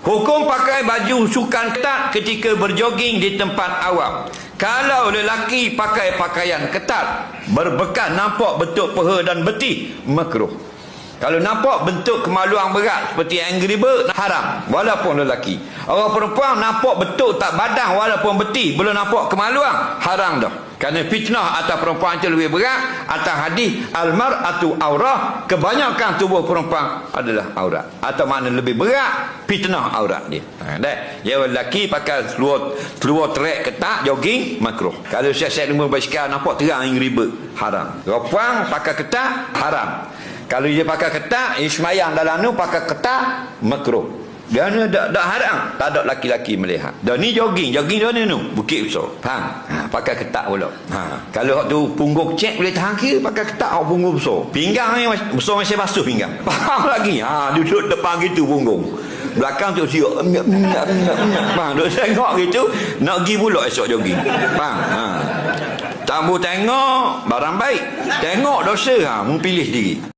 Hukum pakai baju sukan ketat ketika berjoging di tempat awam. Kalau lelaki pakai pakaian ketat, berbekas nampak bentuk peha dan betih, makruh. Kalau nampak bentuk kemaluan berat seperti Angry Bird, haram, walaupun lelaki. Orang perempuan nampak bentuk tak badan walaupun betih, belum nampak kemaluan, haram dah. Kerana fitnah atas perempuan itu lebih berat. Atas hadis al-mar'atu aurah, kebanyakan tubuh perempuan adalah aurat. Atau makna lebih berat, fitnah aurat dia. Ya, lelaki pakai seluar trek ketat, jogging, makruh. Kalau siap-siap lembut basikal nampak terang Angry Bird, haram. Perempuan pakai ketat, haram. Kalau dia pakai ketat, semayang dalam tu pakai ketat, makruh. Dia ni dak haram, tak ada laki-laki melihat. Dah ni jogging dia ni bukit besar. Faham? Pakai ketat pula. Kalau tu punggung cek boleh tahan kira, pakai ketat punggung besar. Pinggang ni besar masih basuh pinggang. Faham lagi? Duduk depan gitu punggung. Belakang tu siap. Faham? Duk tengok gitu, nak pergi pula esok jogging. Faham? Tamu tengok barang baik. Tengok dosa, mu pilih sendiri.